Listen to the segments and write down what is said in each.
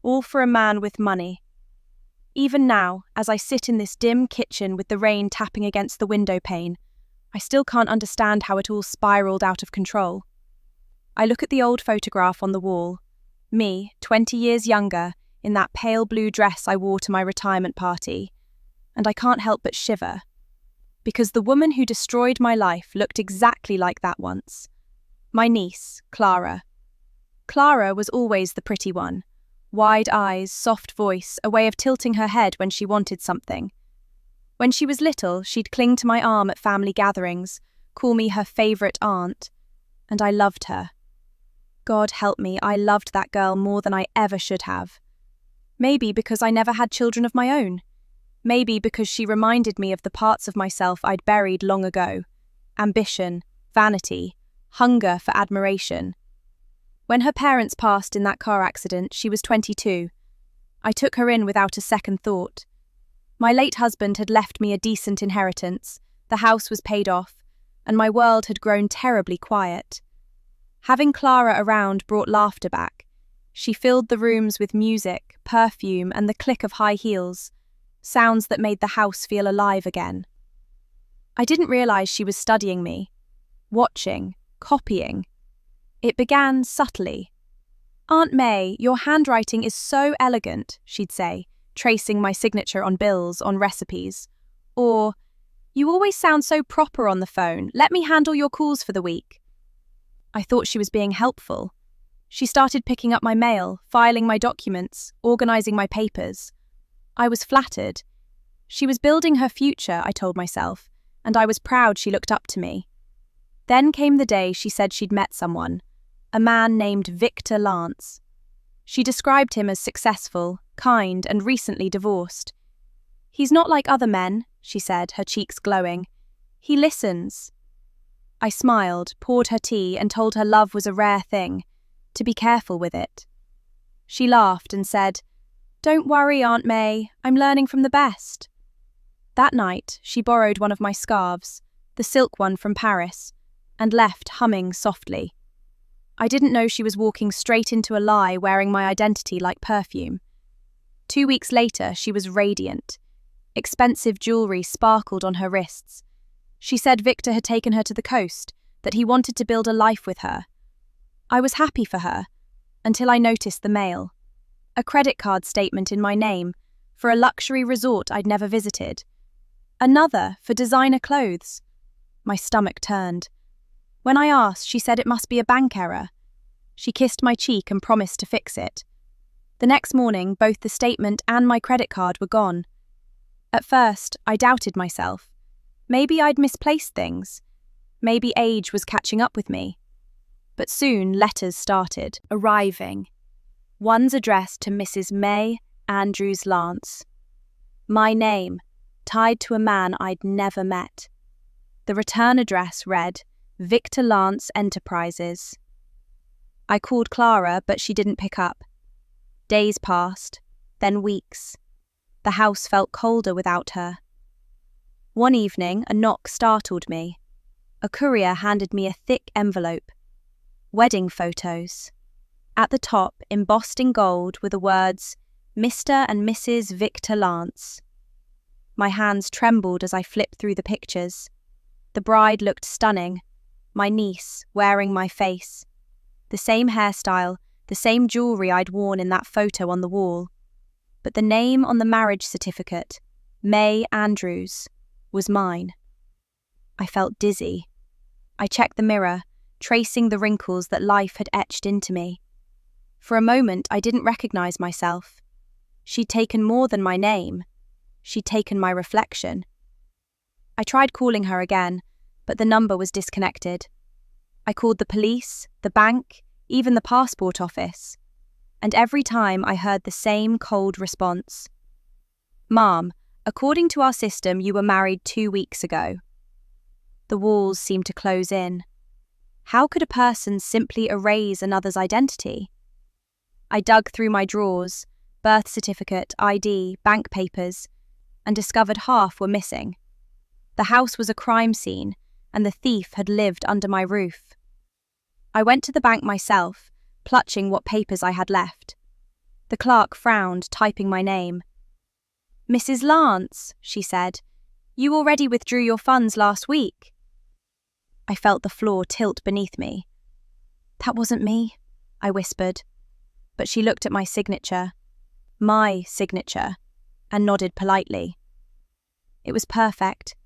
all for a man with money. Even now, as I sit in this dim kitchen with the rain tapping against the window pane, I still can't understand how it all spiraled out of control. I look at the old photograph on the wall, me, 20 years younger, in that pale blue dress I wore to my retirement party, and I can't help but shiver. Because the woman who destroyed my life looked exactly like that once. My niece, Clara. Clara was always the pretty one. Wide eyes, soft voice, a way of tilting her head when she wanted something. When she was little, she'd cling to my arm at family gatherings, call me her favourite aunt, and I loved her. God help me, I loved that girl more than I ever should have. Maybe because I never had children of my own. Maybe because she reminded me of the parts of myself I'd buried long ago. Ambition, vanity, hunger for admiration. When her parents passed in that car accident, she was 22. I took her in without a second thought. My late husband had left me a decent inheritance, the house was paid off, and my world had grown terribly quiet. Having Clara around brought laughter back. She filled the rooms with music, perfume, and the click of high heels, sounds that made the house feel alive again. I didn't realize she was studying me, watching, copying. It began subtly. "Aunt May, your handwriting is so elegant," she'd say, tracing my signature on bills, on recipes. Or, "You always sound so proper on the phone. Let me handle your calls for the week." I thought she was being helpful. She started picking up my mail, filing my documents, organizing my papers. I was flattered. She was building her future, I told myself, and I was proud she looked up to me. Then came the day she said she'd met someone, a man named Victor Lance. She described him as successful, kind, and recently divorced. "He's not like other men," she said, her cheeks glowing. "He listens." I smiled, poured her tea, and told her love was a rare thing, to be careful with it. She laughed and said, "Don't worry, Aunt May, I'm learning from the best." That night, she borrowed one of my scarves, the silk one from Paris, and left humming softly. I didn't know she was walking straight into a lie, wearing my identity like perfume. 2 weeks later, she was radiant. Expensive jewellery sparkled on her wrists. She said Victor had taken her to the coast, that he wanted to build a life with her. I was happy for her, until I noticed the mail. A credit card statement in my name, for a luxury resort I'd never visited. Another for designer clothes. My stomach turned. When I asked, she said it must be a bank error. She kissed my cheek and promised to fix it. The next morning, both the statement and my credit card were gone. At first, I doubted myself. Maybe I'd misplaced things. Maybe age was catching up with me. But soon, letters started arriving. One's addressed to Mrs. May Andrews Lance. My name, tied to a man I'd never met. The return address read, Victor Lance Enterprises. I called Clara, but she didn't pick up. Days passed, then weeks. The house felt colder without her. One evening, a knock startled me. A courier handed me a thick envelope. Wedding photos. At the top, embossed in gold, were the words, Mr. and Mrs. Victor Lance. My hands trembled as I flipped through the pictures. The bride looked stunning. My niece, wearing my face. The same hairstyle, the same jewellery I'd worn in that photo on the wall. But the name on the marriage certificate, May Andrews, was mine. I felt dizzy. I checked the mirror, tracing the wrinkles that life had etched into me. For a moment, I didn't recognise myself. She'd taken more than my name. She'd taken my reflection. I tried calling her again, but the number was disconnected. I called the police, the bank, even the passport office. And every time I heard the same cold response. "Ma'am, according to our system, you were married 2 weeks ago." The walls seemed to close in. How could a person simply erase another's identity? I dug through my drawers, birth certificate, ID, bank papers, and discovered half were missing. The house was a crime scene, and the thief had lived under my roof. I went to the bank myself, clutching what papers I had left. The clerk frowned, typing my name. "Mrs. Lance," she said, "you already withdrew your funds last week." I felt the floor tilt beneath me. "That wasn't me," I whispered, but she looked at my signature, and nodded politely. It was perfect.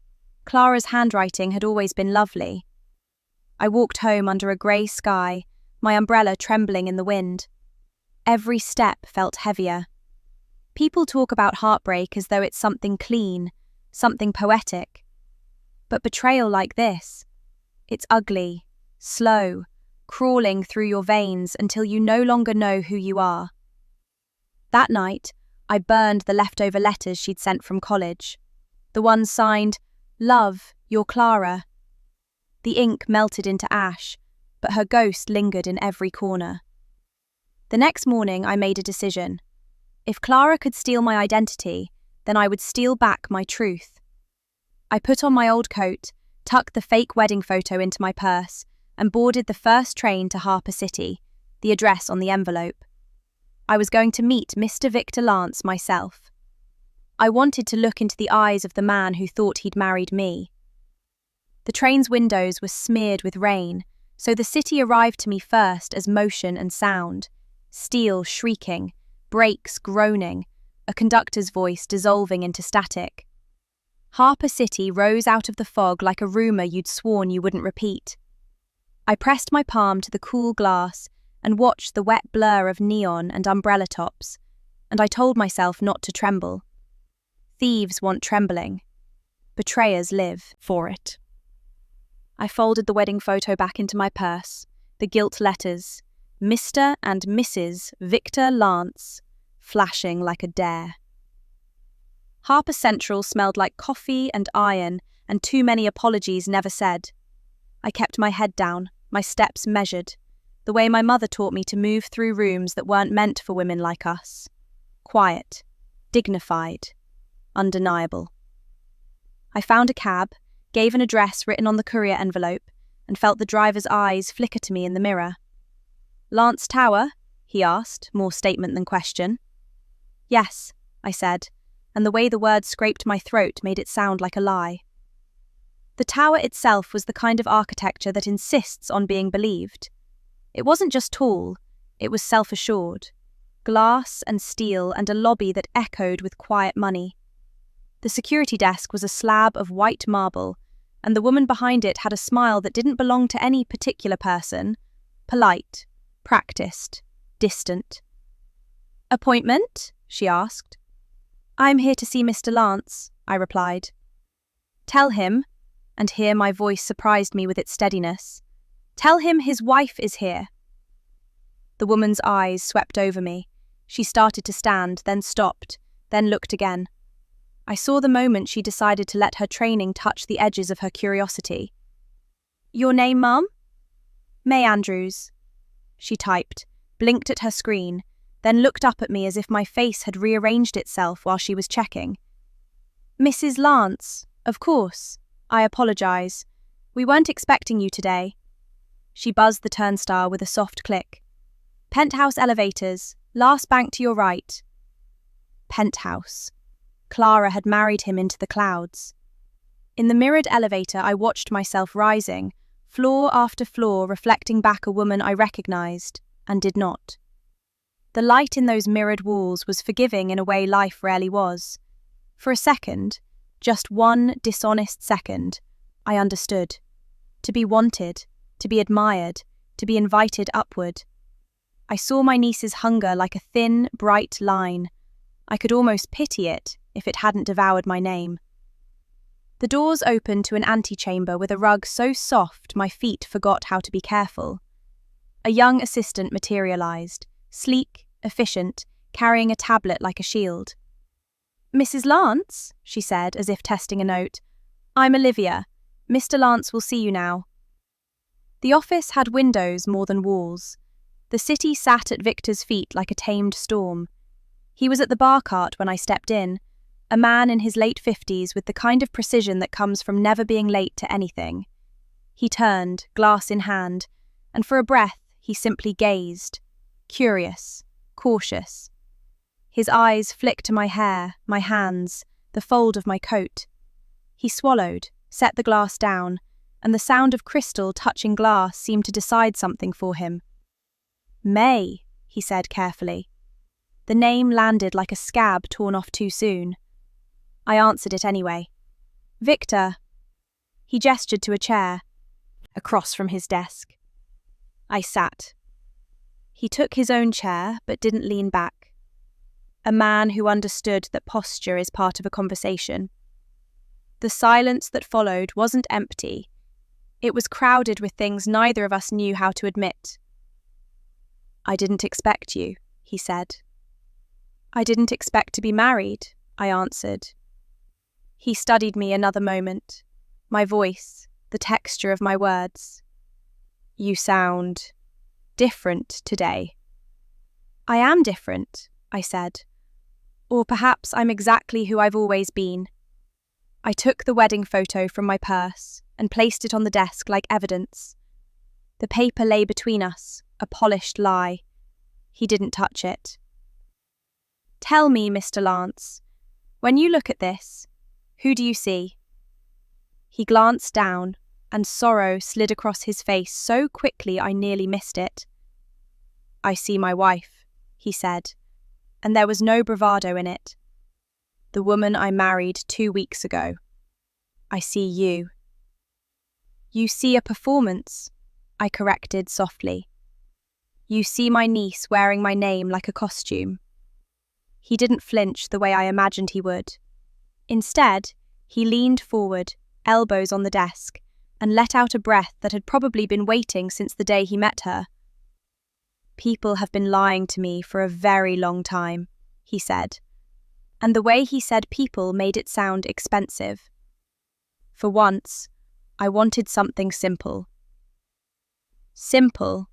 Clara's handwriting had always been lovely. I walked home under a grey sky, my umbrella trembling in the wind. Every step felt heavier. People talk about heartbreak as though it's something clean, something poetic. But betrayal like this, it's ugly, slow, crawling through your veins until you no longer know who you are. That night, I burned the leftover letters she'd sent from college. The ones signed, "Love, your Clara." The ink melted into ash, but her ghost lingered in every corner. The next morning, I made a decision. If Clara could steal my identity, then I would steal back my truth. I put on my old coat, tucked the fake wedding photo into my purse, and boarded the first train to Harper City, the address on the envelope. I was going to meet Mr. Victor Lance myself. I wanted to look into the eyes of the man who thought he'd married me. The train's windows were smeared with rain, so the city arrived to me first as motion and sound. Steel shrieking, brakes groaning, a conductor's voice dissolving into static. Harper City rose out of the fog like a rumour you'd sworn you wouldn't repeat. I pressed my palm to the cool glass and watched the wet blur of neon and umbrella tops, and I told myself not to tremble. Thieves want trembling. Betrayers live for it. I folded the wedding photo back into my purse, the gilt letters, Mr. and Mrs. Victor Lance, flashing like a dare. Harper Central smelled like coffee and iron and too many apologies never said. I kept my head down, my steps measured, the way my mother taught me to move through rooms that weren't meant for women like us. Quiet, dignified, undeniable. I found a cab, gave an address written on the courier envelope, and felt the driver's eyes flicker to me in the mirror. "Lance Tower?" he asked, more statement than question. "Yes," I said, and the way the words scraped my throat made it sound like a lie. The tower itself was the kind of architecture that insists on being believed. It wasn't just tall, it was self-assured. Glass and steel and a lobby that echoed with quiet money. The security desk was a slab of white marble, and the woman behind it had a smile that didn't belong to any particular person. Polite, practiced, distant. "Appointment?" she asked. "I'm here to see Mr. Lance," I replied. "Tell him," and here my voice surprised me with its steadiness, "tell him his wife is here." The woman's eyes swept over me. She started to stand, then stopped, then looked again. I saw the moment she decided to let her training touch the edges of her curiosity. "Your name, Mum?" "May Andrews." She typed, blinked at her screen, then looked up at me as if my face had rearranged itself while she was checking. "Mrs. Lance, of course. I apologise. We weren't expecting you today." She buzzed the turnstile with a soft click. "Penthouse elevators, last bank to your right." Penthouse. Clara had married him into the clouds. In the mirrored elevator, I watched myself rising, floor after floor, reflecting back a woman I recognised, and did not. The light in those mirrored walls was forgiving in a way life rarely was. For a second, just one dishonest second, I understood. To be wanted, to be admired, to be invited upward. I saw my niece's hunger like a thin, bright line. I could almost pity it if it hadn't devoured my name. The doors opened to an antechamber with a rug so soft my feet forgot how to be careful. A young assistant materialised, sleek, efficient, carrying a tablet like a shield. "Mrs. Lance," she said, as if testing a note. "I'm Olivia. Mr. Lance will see you now." The office had windows more than walls. The city sat at Victor's feet like a tamed storm. He was at the bar cart when I stepped in, a man in his late 50s with the kind of precision that comes from never being late to anything. He turned, glass in hand, and for a breath he simply gazed, curious, cautious. His eyes flicked to my hair, my hands, the fold of my coat. He swallowed, set the glass down, and the sound of crystal touching glass seemed to decide something for him. May, he said carefully. The name landed like a scab torn off too soon. I answered it anyway. Victor. He gestured to a chair, across from his desk. I sat. He took his own chair, but didn't lean back. A man who understood that posture is part of a conversation. The silence that followed wasn't empty. It was crowded with things neither of us knew how to admit. I didn't expect you, he said. I didn't expect to be married, I answered. He studied me another moment, my voice, the texture of my words. You sound different today. I am different, I said. Or perhaps I'm exactly who I've always been. I took the wedding photo from my purse and placed it on the desk like evidence. The paper lay between us, a polished lie. He didn't touch it. Tell me, Mr. Lance, when you look at this, who do you see? He glanced down, and sorrow slid across his face so quickly I nearly missed it. I see my wife, he said, and there was no bravado in it. The woman I married 2 weeks ago. I see you. You see a performance, I corrected softly. You see my niece wearing my name like a costume. He didn't flinch the way I imagined he would. Instead, he leaned forward, elbows on the desk, and let out a breath that had probably been waiting since the day he met her. People have been lying to me for a very long time, he said, and the way he said people made it sound expensive. For once, I wanted something simple. Simple,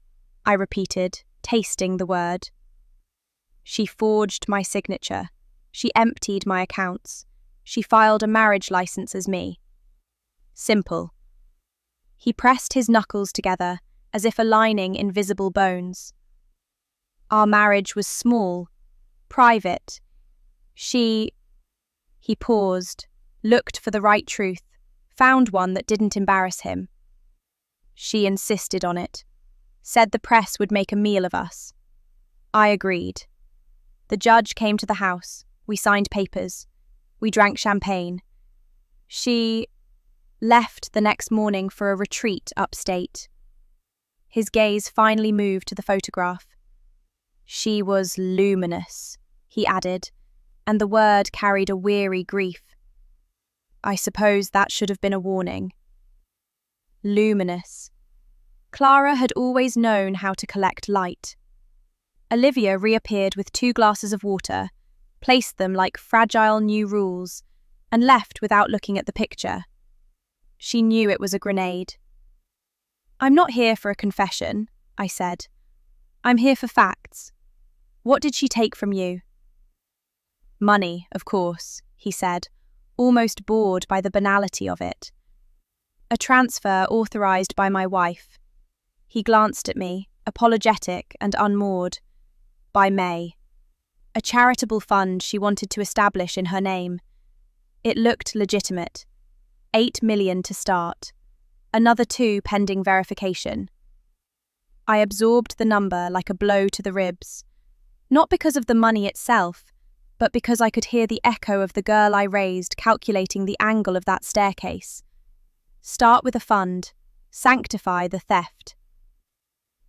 I repeated, tasting the word. She forged my signature. She emptied my accounts. She filed a marriage license as me. Simple. He pressed his knuckles together as if aligning invisible bones. Our marriage was small, private. He paused, looked for the right truth, found one that didn't embarrass him. She insisted on it, said the press would make a meal of us. I agreed. The judge came to the house. We signed papers. We drank champagne. She left the next morning for a retreat upstate. His gaze finally moved to the photograph. She was luminous, he added, and the word carried a weary grief. I suppose that should have been a warning. Luminous. Clara had always known how to collect light. Olivia reappeared with 2 glasses of water, placed them like fragile new rules, and left without looking at the picture. She knew it was a grenade. I'm not here for a confession, I said. I'm here for facts. What did she take from you? Money, of course, he said, almost bored by the banality of it. A transfer authorized by my wife. He glanced at me, apologetic and unmoored. By May. A charitable fund she wanted to establish in her name. It looked legitimate. 8 million to start. Another 2 pending verification. I absorbed the number like a blow to the ribs. Not because of the money itself, but because I could hear the echo of the girl I raised calculating the angle of that staircase. Start with a fund. Sanctify the theft.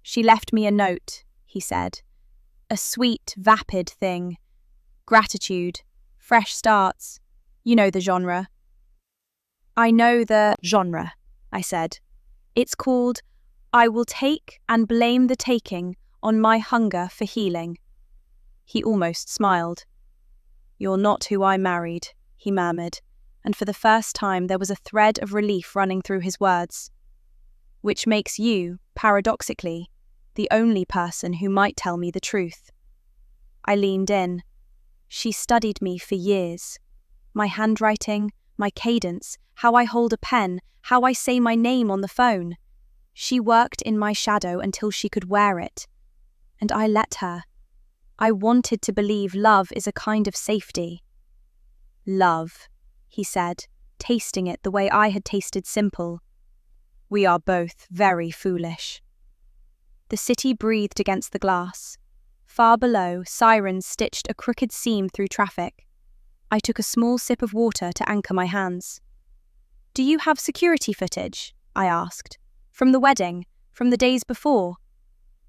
She left me a note, he said. A sweet, vapid thing. Gratitude. Fresh starts. You know the genre. I know the genre, I said. It's called I will take and blame the taking on my hunger for healing. He almost smiled. You're not who I married, he murmured, and for the first time there was a thread of relief running through his words. Which makes you, paradoxically, the only person who might tell me the truth. I leaned in. She studied me for years. My handwriting, my cadence, how I hold a pen, how I say my name on the phone. She worked in my shadow until she could wear it. And I let her. I wanted to believe love is a kind of safety. Love, he said, tasting it the way I had tasted simple. We are both very foolish. The city breathed against the glass. Far below, sirens stitched a crooked seam through traffic. I took a small sip of water to anchor my hands. Do you have security footage? I asked. From the wedding, from the days before?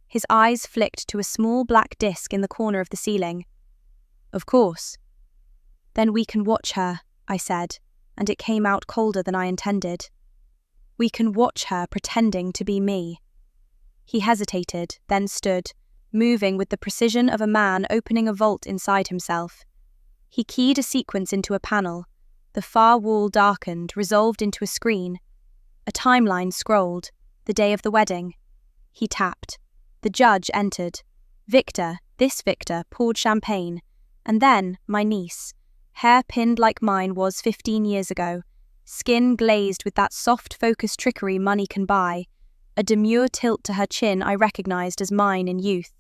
His eyes flicked to a small black disc in the corner of the ceiling. Of course. Then we can watch her, I said, and it came out colder than I intended. We can watch her pretending to be me. He hesitated, then stood, moving with the precision of a man opening a vault inside himself. He keyed a sequence into a panel. The far wall darkened, resolved into a screen. A timeline scrolled, the day of the wedding. He tapped. The judge entered. Victor, this Victor, poured champagne. And then, my niece, hair pinned like mine was 15 years ago, skin glazed with that soft focus trickery money can buy, a demure tilt to her chin I recognized as mine in youth.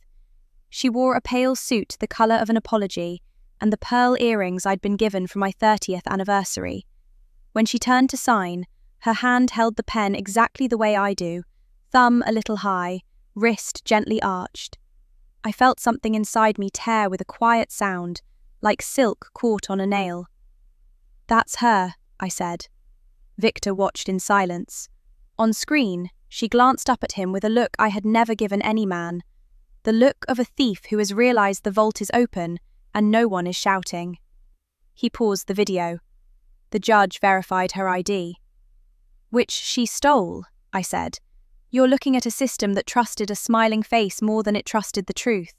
She wore a pale suit the color of an apology, and the pearl earrings I'd been given for my 30th anniversary. When she turned to sign, her hand held the pen exactly the way I do, thumb a little high, wrist gently arched. I felt something inside me tear with a quiet sound, like silk caught on a nail. That's her, I said. Victor watched in silence. On screen, she glanced up at him with a look I had never given any man, the look of a thief who has realized the vault is open and no one is shouting. He paused the video. The judge verified her ID. Which she stole, I said. You're looking at a system that trusted a smiling face more than it trusted the truth.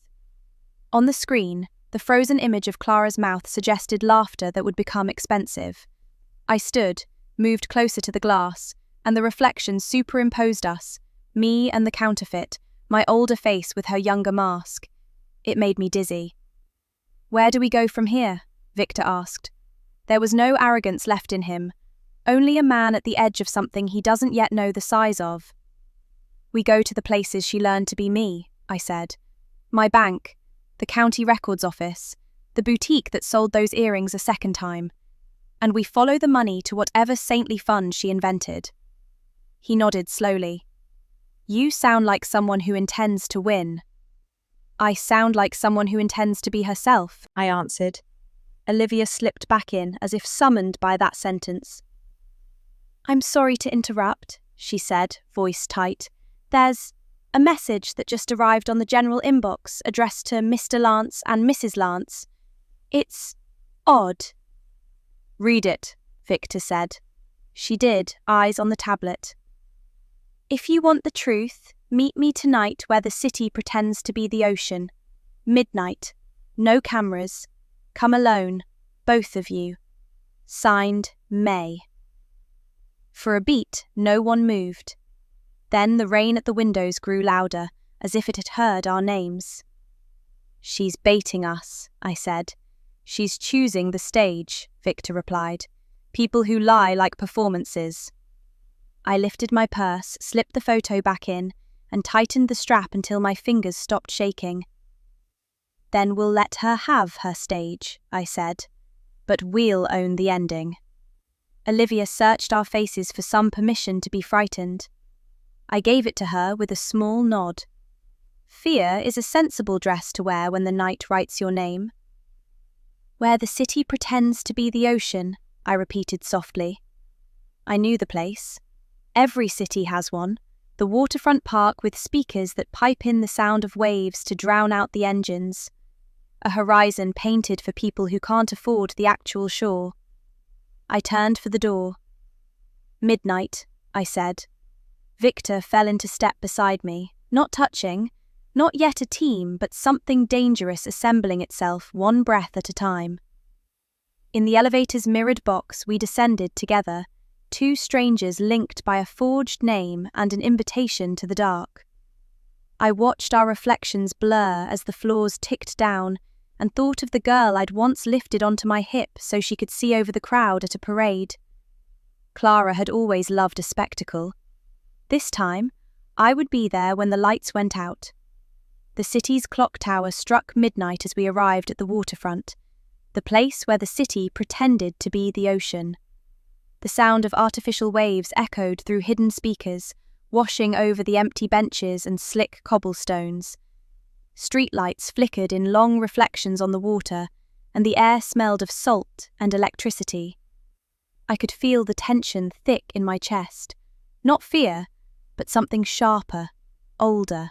On the screen, the frozen image of Clara's mouth suggested laughter that would become expensive. I stood, moved closer to the glass, and the reflection superimposed us, me and the counterfeit, my older face with her younger mask. It made me dizzy. Where do we go from here? Victor asked. There was no arrogance left in him, only a man at the edge of something he doesn't yet know the size of. We go to the places she learned to be me, I said. My bank, the county records office, the boutique that sold those earrings a second time. And we follow the money to whatever saintly fund she invented. He nodded slowly. You sound like someone who intends to win. I sound like someone who intends to be herself, I answered. Olivia slipped back in, as if summoned by that sentence. I'm sorry to interrupt, she said, voice tight. There's a message that just arrived on the general inbox addressed to Mr. Lance and Mrs. Lance. It's odd. Read it, Victor said. She did, eyes on the tablet. If you want the truth, meet me tonight where the city pretends to be the ocean. Midnight. No cameras. Come alone, both of you. Signed, May. For a beat, no one moved. Then the rain at the windows grew louder, as if it had heard our names. She's baiting us, I said. She's choosing the stage, Victor replied. People who lie like performances. I lifted my purse, slipped the photo back in, and tightened the strap until my fingers stopped shaking. Then we'll let her have her stage, I said. But we'll own the ending. Olivia searched our faces for some permission to be frightened. I gave it to her with a small nod. Fear is a sensible dress to wear when the night writes your name. Where the city pretends to be the ocean, I repeated softly. I knew the place. Every city has one. The waterfront park with speakers that pipe in the sound of waves to drown out the engines. A horizon painted for people who can't afford the actual shore. I turned for the door. Midnight, I said. Victor fell into step beside me, not touching, not yet a team, but something dangerous assembling itself one breath at a time. In the elevator's mirrored box, we descended together, two strangers linked by a forged name and an invitation to the dark. I watched our reflections blur as the floors ticked down and thought of the girl I'd once lifted onto my hip so she could see over the crowd at a parade. Clara had always loved a spectacle. This time, I would be there when the lights went out. The city's clock tower struck midnight as we arrived at the waterfront, the place where the city pretended to be the ocean. The sound of artificial waves echoed through hidden speakers, washing over the empty benches and slick cobblestones. Streetlights flickered in long reflections on the water, and the air smelled of salt and electricity. I could feel the tension thick in my chest. Not fear, but something sharper, older.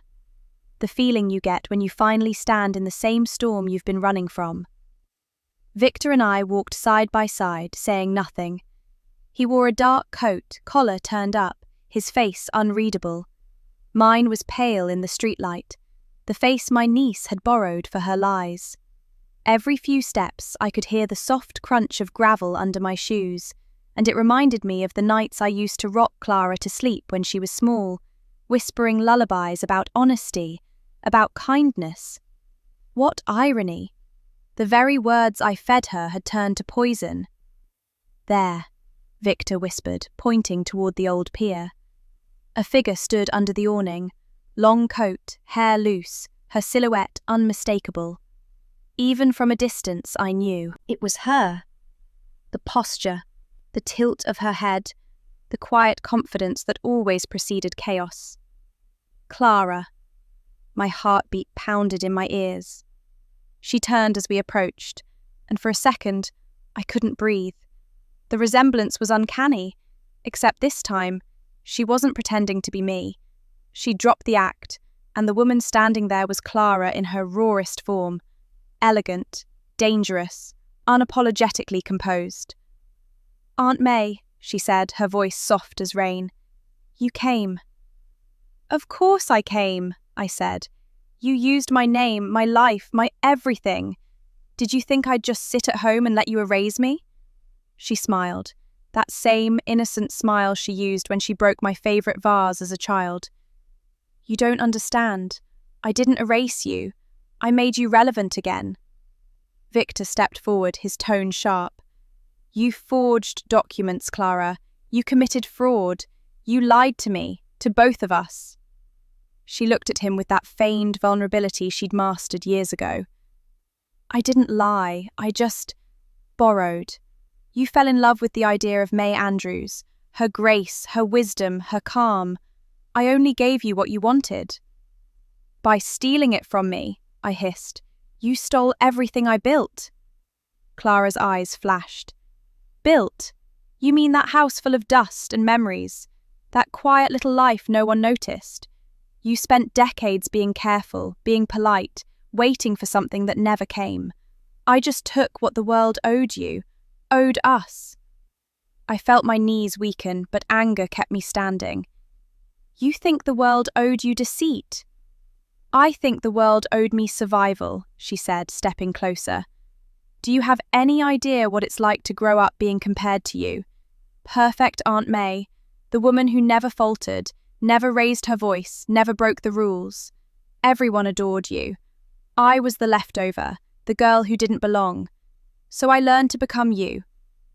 The feeling you get when you finally stand in the same storm you've been running from. Victor and I walked side by side, saying nothing. He wore a dark coat, collar turned up, his face unreadable. Mine was pale in the streetlight, the face my niece had borrowed for her lies. Every few steps I could hear the soft crunch of gravel under my shoes, and it reminded me of the nights I used to rock Clara to sleep when she was small, whispering lullabies about honesty, about kindness. What irony! The very words I fed her had turned to poison. "There," Victor whispered, pointing toward the old pier. A figure stood under the awning, long coat, hair loose, her silhouette unmistakable. Even from a distance I knew it was her. The posture, the tilt of her head, the quiet confidence that always preceded chaos. Clara. My heartbeat pounded in my ears. She turned as we approached, and for a second, I couldn't breathe. The resemblance was uncanny, except this time, she wasn't pretending to be me. She dropped the act, and the woman standing there was Clara in her rawest form, elegant, dangerous, unapologetically composed. "Aunt May," she said, her voice soft as rain. "You came." "Of course I came," I said. "You used my name, my life, my everything. Did you think I'd just sit at home and let you erase me?" She smiled, that same innocent smile she used when she broke my favourite vase as a child. "You don't understand. I didn't erase you. I made you relevant again." Victor stepped forward, his tone sharp. "You forged documents, Clara. You committed fraud. You lied to me, to both of us." She looked at him with that feigned vulnerability she'd mastered years ago. "I didn't lie. I just borrowed. You fell in love with the idea of May Andrews, her grace, her wisdom, her calm. I only gave you what you wanted." "By stealing it from me," I hissed, "you stole everything I built." Clara's eyes flashed. "Built? You mean that house full of dust and memories? That quiet little life no one noticed? You spent decades being careful, being polite, waiting for something that never came. I just took what the world owed you, owed us." I felt my knees weaken, but anger kept me standing. "You think the world owed you deceit?" "I think the world owed me survival," she said, stepping closer. "Do you have any idea what it's like to grow up being compared to you? Perfect Aunt May, the woman who never faltered, never raised her voice, never broke the rules. Everyone adored you. I was the leftover, the girl who didn't belong. So I learned to become you.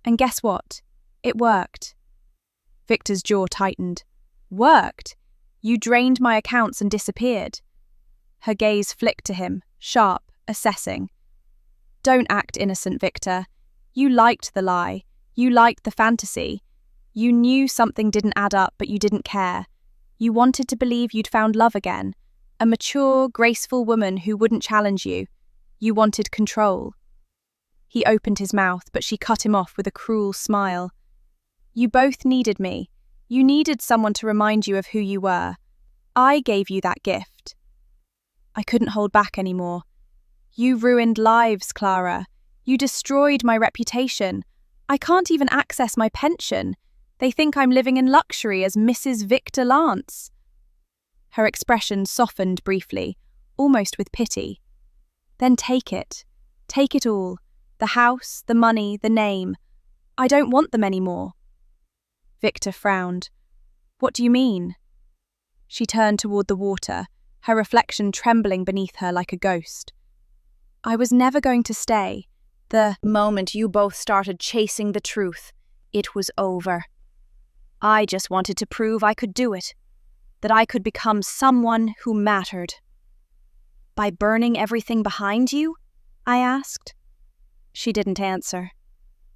And guess what? It worked." Victor's jaw tightened. "Worked? You drained my accounts and disappeared." Her gaze flicked to him, sharp, assessing. "Don't act innocent, Victor. You liked the lie. You liked the fantasy. You knew something didn't add up, but you didn't care. You wanted to believe you'd found love again, a mature, graceful woman who wouldn't challenge you. You wanted control." He opened his mouth, but she cut him off with a cruel smile. "You both needed me. You needed someone to remind you of who you were. I gave you that gift." I couldn't hold back anymore. "You ruined lives, Clara. You destroyed my reputation. I can't even access my pension. They think I'm living in luxury as Mrs. Victor Lance." Her expression softened briefly, almost with pity. "Then take it. Take it all. The house, the money, the name. I don't want them anymore." Victor frowned. "What do you mean?" She turned toward the water, her reflection trembling beneath her like a ghost. "I was never going to stay. The moment you both started chasing the truth, it was over. I just wanted to prove I could do it, that I could become someone who mattered." By burning everything behind you? I asked. She didn't answer.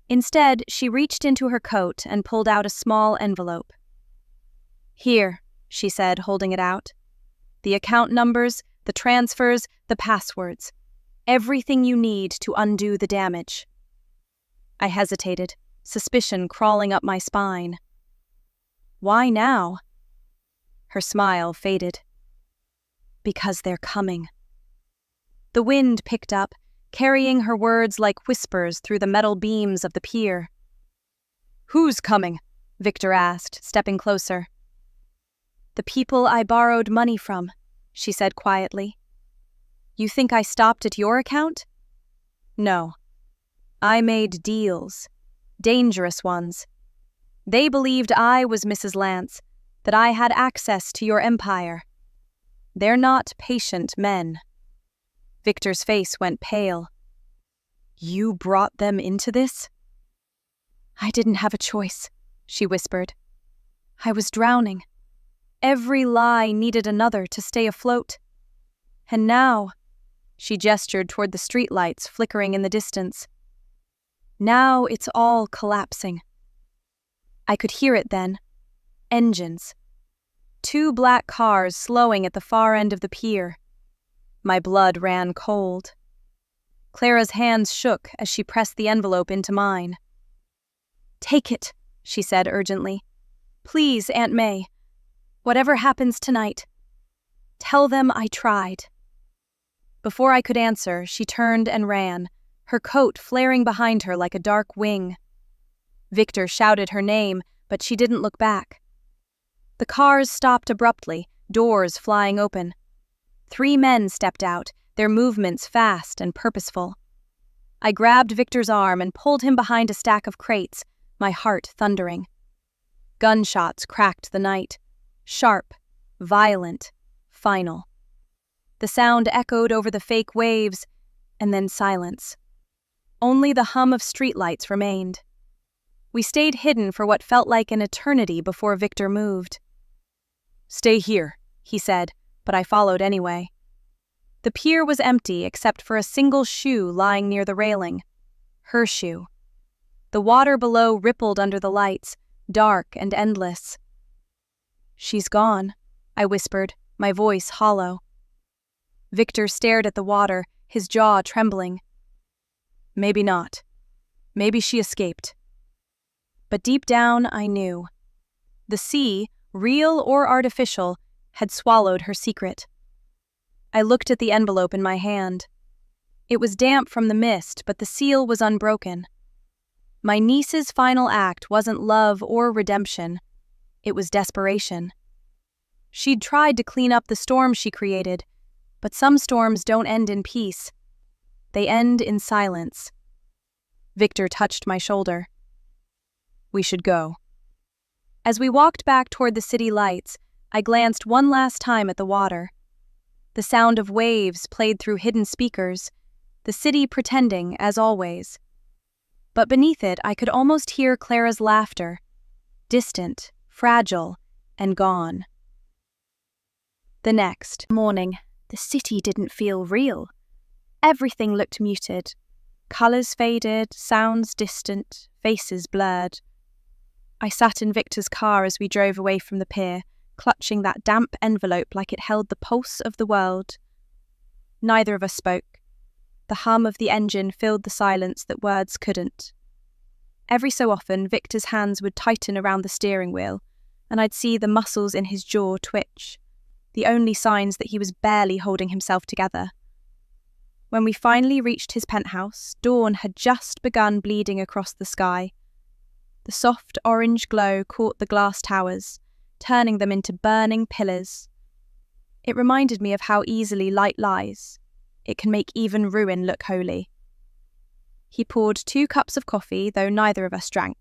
Instead, she reached into her coat and pulled out a small envelope. Here, she said, holding it out. The account numbers, the transfers, the passwords. Everything you need to undo the damage. I hesitated, suspicion crawling up my spine. Why now? Her smile faded. Because they're coming. The wind picked up, carrying her words like whispers through the metal beams of the pier. Who's coming? Victor asked, stepping closer. The people I borrowed money from, she said quietly. You think I stopped at your account? No. I made deals. Dangerous ones. They believed I was Mrs. Lance, that I had access to your empire. They're not patient men. Victor's face went pale. You brought them into this? I didn't have a choice, she whispered. I was drowning. Every lie needed another to stay afloat. And now, she gestured toward the streetlights flickering in the distance. Now it's all collapsing. I could hear it then. Engines. 2 black cars slowing at the far end of the pier. My blood ran cold. Clara's hands shook as she pressed the envelope into mine. Take it, she said urgently. Please, Aunt May. Whatever happens tonight, tell them I tried. Before I could answer, she turned and ran, her coat flaring behind her like a dark wing. Victor shouted her name, but she didn't look back. The cars stopped abruptly, doors flying open. 3 men stepped out, their movements fast and purposeful. I grabbed Victor's arm and pulled him behind a stack of crates, my heart thundering. Gunshots cracked the night. Sharp, violent, final. The sound echoed over the fake waves, and then silence. Only the hum of streetlights remained. We stayed hidden for what felt like an eternity before Victor moved. Stay here, he said, but I followed anyway. The pier was empty except for a single shoe lying near the railing. Her shoe. The water below rippled under the lights, dark and endless. She's gone, I whispered, my voice hollow. Victor stared at the water, his jaw trembling. Maybe not. Maybe she escaped. But deep down, I knew. The sea, real or artificial, had swallowed her secret. I looked at the envelope in my hand. It was damp from the mist, but the seal was unbroken. My niece's final act wasn't love or redemption. It was desperation. She'd tried to clean up the storm she created, but some storms don't end in peace. They end in silence. Victor touched my shoulder. We should go. As we walked back toward the city lights, I glanced one last time at the water. The sound of waves played through hidden speakers, the city pretending, as always. But beneath it, I could almost hear Clara's laughter, distant, fragile, and gone. The next morning, the city didn't feel real. Everything looked muted. Colors faded, sounds distant, faces blurred. I sat in Victor's car as we drove away from the pier, clutching that damp envelope like it held the pulse of the world. Neither of us spoke. The hum of the engine filled the silence that words couldn't. Every so often, Victor's hands would tighten around the steering wheel, and I'd see the muscles in his jaw twitch, the only signs that he was barely holding himself together. When we finally reached his penthouse, dawn had just begun bleeding across the sky. The soft orange glow caught the glass towers, turning them into burning pillars. It reminded me of how easily light lies. It can make even ruin look holy. He poured 2 cups of coffee, though neither of us drank.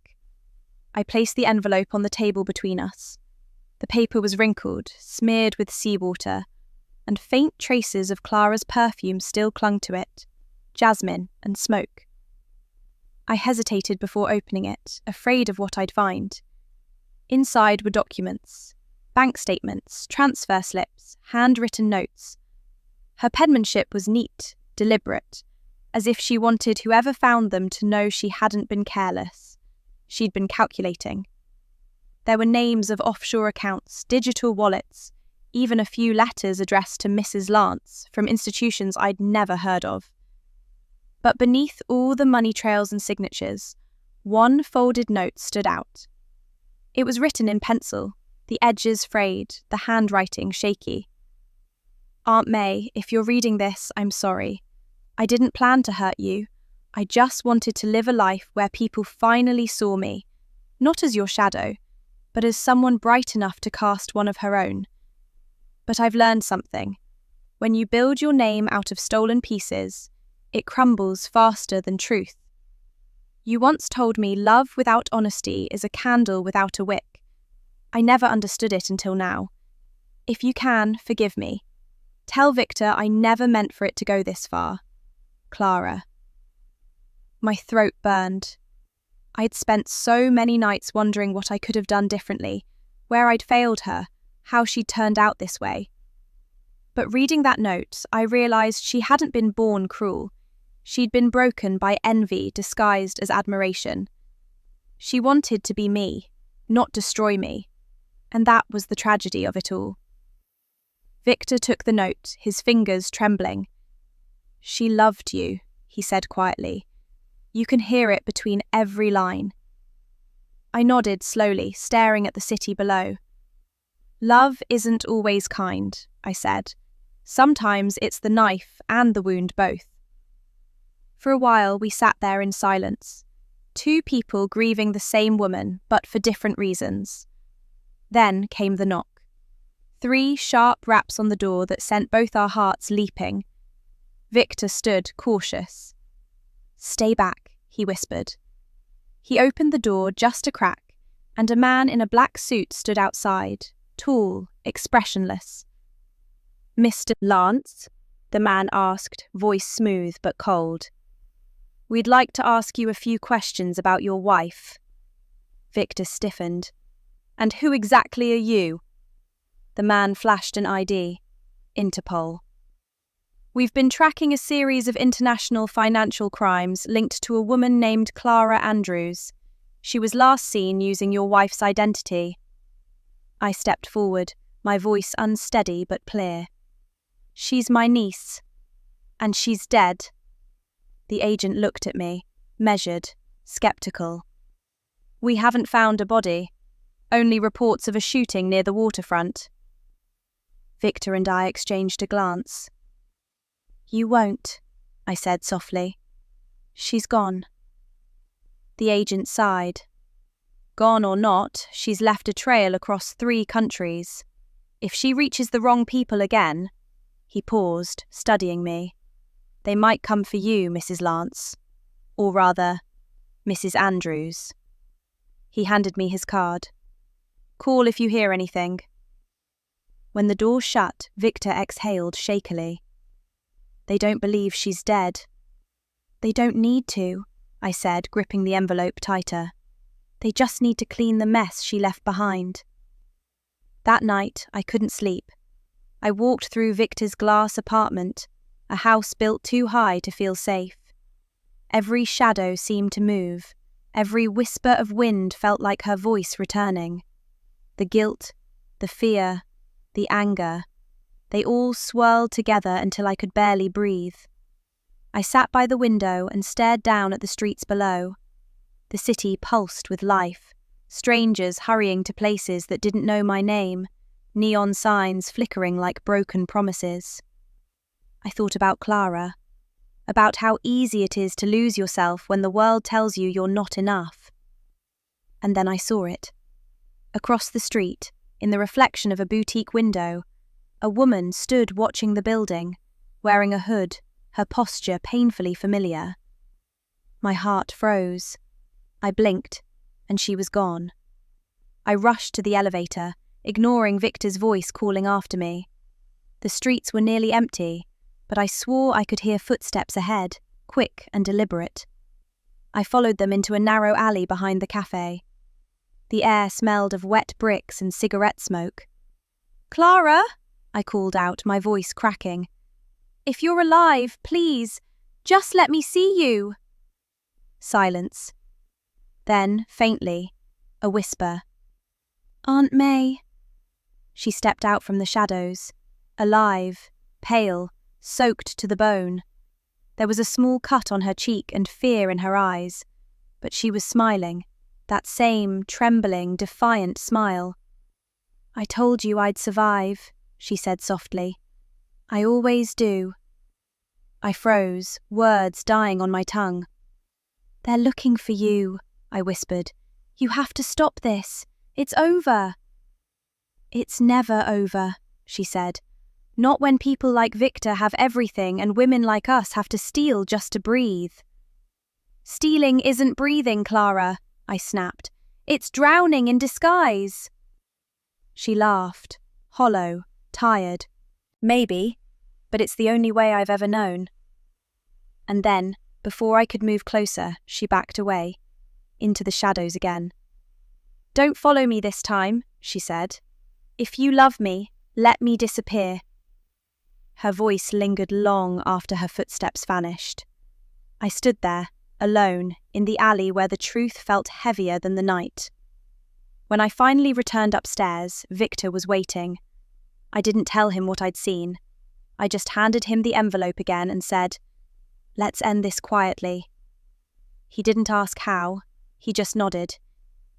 I placed the envelope on the table between us. The paper was wrinkled, smeared with seawater, and faint traces of Clara's perfume still clung to it, jasmine and smoke. I hesitated before opening it, afraid of what I'd find. Inside were documents, bank statements, transfer slips, handwritten notes. Her penmanship was neat, deliberate, as if she wanted whoever found them to know she hadn't been careless. She'd been calculating. There were names of offshore accounts, digital wallets, even a few letters addressed to Mrs. Lance from institutions I'd never heard of. But beneath all the money trails and signatures, one folded note stood out. It was written in pencil, the edges frayed, the handwriting shaky. Aunt May, if you're reading this, I'm sorry. I didn't plan to hurt you. I just wanted to live a life where people finally saw me, not as your shadow, but as someone bright enough to cast one of her own. But I've learned something. When you build your name out of stolen pieces, it crumbles faster than truth. You once told me love without honesty is a candle without a wick. I never understood it until now. If you can, forgive me. Tell Victor I never meant for it to go this far. Clara. My throat burned. I'd spent so many nights wondering what I could have done differently, where I'd failed her, how she'd turned out this way. But reading that note, I realised she hadn't been born cruel. She'd been broken by envy disguised as admiration. She wanted to be me, not destroy me, and that was the tragedy of it all. Victor took the note, his fingers trembling. She loved you, he said quietly. You can hear it between every line. I nodded slowly, staring at the city below. Love isn't always kind, I said. Sometimes it's the knife and the wound both. For a while we sat there in silence, two people grieving the same woman, but for different reasons. Then came the knock. 3 sharp raps on the door that sent both our hearts leaping. Victor stood, cautious. Stay back, he whispered. He opened the door just a crack, and a man in a black suit stood outside, tall, expressionless. Mr. Lance? The man asked, voice smooth but cold. We'd like to ask you a few questions about your wife. Victor stiffened. And who exactly are you? The man flashed an ID. Interpol. We've been tracking a series of international financial crimes linked to a woman named Clara Andrews. She was last seen using your wife's identity. I stepped forward, my voice unsteady but clear. She's my niece. And she's dead. The agent looked at me, measured, skeptical. We haven't found a body. Only reports of a shooting near the waterfront. Victor and I exchanged a glance. You won't, I said softly. She's gone. The agent sighed. Gone or not, she's left a trail across 3 countries. If she reaches the wrong people again... He paused, studying me. They might come for you, Mrs. Lance. Or rather, Mrs. Andrews. He handed me his card. Call if you hear anything. When the door shut, Victor exhaled shakily. They don't believe she's dead. They don't need to, I said, gripping the envelope tighter. They just need to clean the mess she left behind. That night, I couldn't sleep. I walked through Victor's glass apartment, a house built too high to feel safe. Every shadow seemed to move. Every whisper of wind felt like her voice returning. The guilt, the fear, the anger, they all swirled together until I could barely breathe. I sat by the window and stared down at the streets below. The city pulsed with life, strangers hurrying to places that didn't know my name, neon signs flickering like broken promises. I thought about Clara, about how easy it is to lose yourself when the world tells you you're not enough. And then I saw it. Across the street, in the reflection of a boutique window, a woman stood watching the building, wearing a hood, her posture painfully familiar. My heart froze. I blinked, and she was gone. I rushed to the elevator, ignoring Victor's voice calling after me. The streets were nearly empty, but I swore I could hear footsteps ahead, quick and deliberate. I followed them into a narrow alley behind the cafe. The air smelled of wet bricks and cigarette smoke. "Clara!" I called out, my voice cracking. If you're alive, please, just let me see you. Silence. Then, faintly, a whisper. Aunt May. She stepped out from the shadows, alive, pale, soaked to the bone. There was a small cut on her cheek and fear in her eyes, but she was smiling, that same trembling, defiant smile. I told you I'd survive, she said softly. I always do. I froze, words dying on my tongue. They're looking for you, I whispered. You have to stop this. It's over. It's never over, she said. Not when people like Victor have everything and women like us have to steal just to breathe. Stealing isn't breathing, Clara, I snapped. It's drowning in disguise. She laughed, hollow, tired. Maybe, but it's the only way I've ever known. And then, before I could move closer, she backed away, into the shadows again. Don't follow me this time, she said. If you love me, let me disappear. Her voice lingered long after her footsteps vanished. I stood there, alone, in the alley where the truth felt heavier than the night. When I finally returned upstairs, Victor was waiting. I didn't tell him what I'd seen. I just handed him the envelope again and said, Let's end this quietly. He didn't ask how, he just nodded,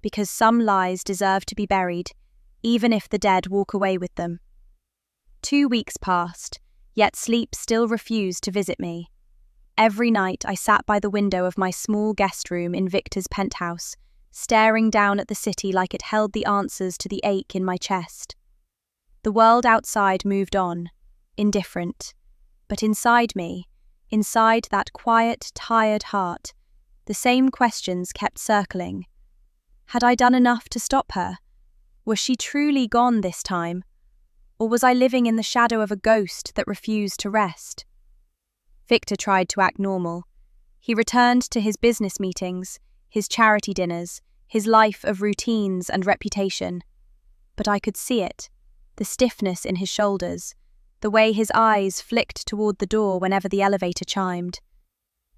because some lies deserve to be buried, even if the dead walk away with them. 2 weeks passed, yet sleep still refused to visit me. Every night I sat by the window of my small guest room in Victor's penthouse, staring down at the city like it held the answers to the ache in my chest. The world outside moved on, indifferent, but inside me, inside that quiet, tired heart, the same questions kept circling. Had I done enough to stop her? Was she truly gone this time? Or was I living in the shadow of a ghost that refused to rest? Victor tried to act normal. He returned to his business meetings, his charity dinners, his life of routines and reputation. But I could see it, the stiffness in his shoulders, the way his eyes flicked toward the door whenever the elevator chimed.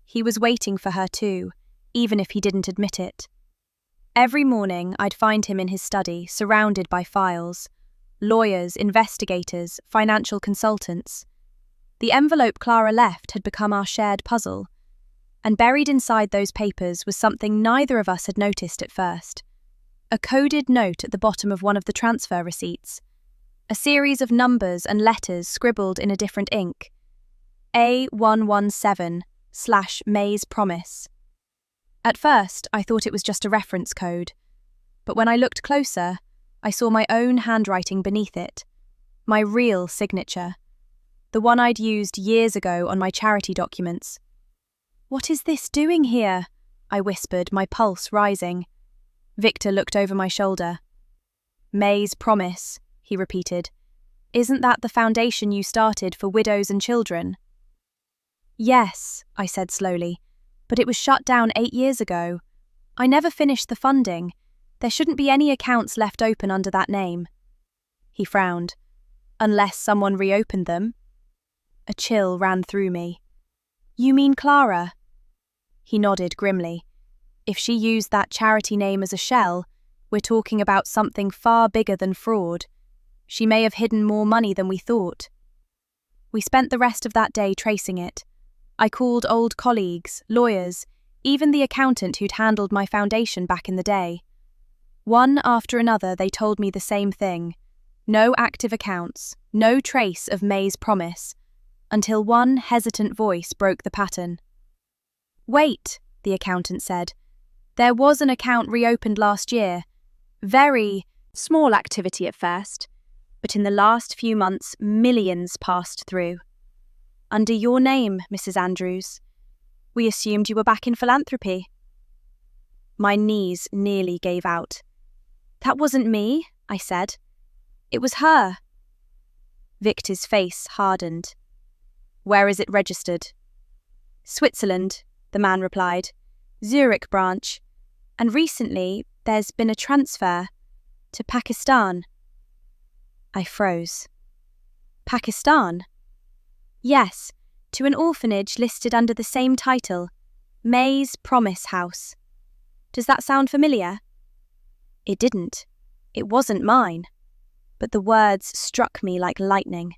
He was waiting for her too, even if he didn't admit it. Every morning I'd find him in his study, surrounded by files. Lawyers, investigators, financial consultants. The envelope Clara left had become our shared puzzle, and buried inside those papers was something neither of us had noticed at first. A coded note at the bottom of one of the transfer receipts. A series of numbers and letters scribbled in a different ink. A117/May's Promise. At first, I thought it was just a reference code, but when I looked closer, I saw my own handwriting beneath it, my real signature, the one I'd used years ago on my charity documents. What is this doing here? I whispered, my pulse rising. Victor looked over my shoulder. May's Promise, he repeated. Isn't that the foundation you started for widows and children? Yes, I said slowly, but it was shut down 8 years ago. I never finished the funding. There shouldn't be any accounts left open under that name. He frowned. Unless someone reopened them. A chill ran through me. You mean Clara? He nodded grimly. If she used that charity name as a shell, we're talking about something far bigger than fraud. She may have hidden more money than we thought. We spent the rest of that day tracing it. I called old colleagues, lawyers, even the accountant who'd handled my foundation back in the day. One after another they told me the same thing. No active accounts, no trace of May's Promise, until one hesitant voice broke the pattern. Wait, the accountant said. There was an account reopened last year. Very small activity at first, but in the last few months, millions passed through. Under your name, Mrs. Andrews. We assumed you were back in philanthropy. My knees nearly gave out. That wasn't me, I said. It was her. Victor's face hardened. Where is it registered? Switzerland, the man replied. Zurich branch. And recently, there's been a transfer to Pakistan. I froze. Pakistan? Yes, to an orphanage listed under the same title, May's Promise House. Does that sound familiar? It didn't. It wasn't mine. But the words struck me like lightning.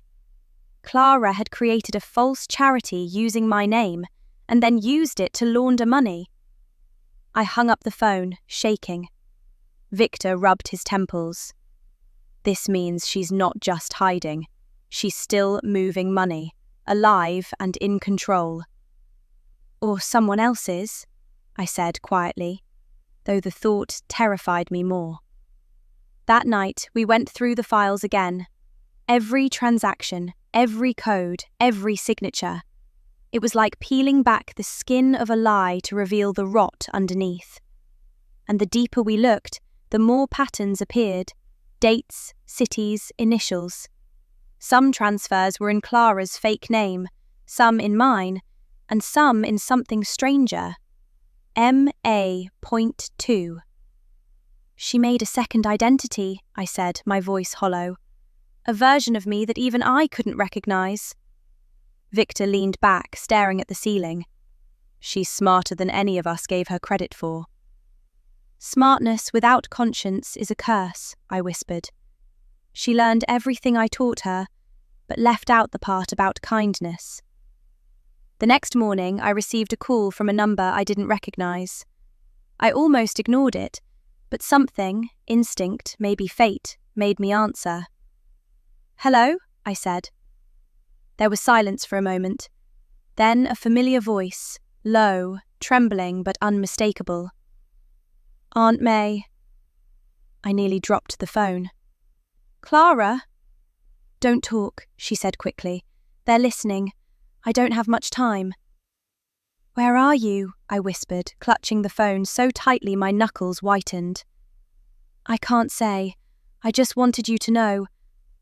Clara had created a false charity using my name and then used it to launder money. I hung up the phone, shaking. Victor rubbed his temples. This means she's not just hiding. She's still moving money, alive and in control. Or someone else is, I said quietly, though the thought terrified me more. That night, we went through the files again. Every transaction, every code, every signature. It was like peeling back the skin of a lie to reveal the rot underneath. And the deeper we looked, the more patterns appeared. Dates, cities, initials. Some transfers were in Clara's fake name, some in mine, and some in something stranger. MA.2. She made a second identity, I said, my voice hollow. A version of me that even I couldn't recognize. Victor leaned back, staring at the ceiling. She's smarter than any of us gave her credit for. Smartness without conscience is a curse, I whispered. She learned everything I taught her, but left out the part about kindness. The next morning, I received a call from a number I didn't recognize. I almost ignored it, but something, instinct, maybe fate, made me answer. "Hello?" I said. There was silence for a moment. Then a familiar voice, low, trembling but unmistakable. "Aunt May." I nearly dropped the phone. "Clara?" "Don't talk," she said quickly. "They're listening. I don't have much time." "Where are you?" I whispered, clutching the phone so tightly my knuckles whitened. "I can't say. I just wanted you to know.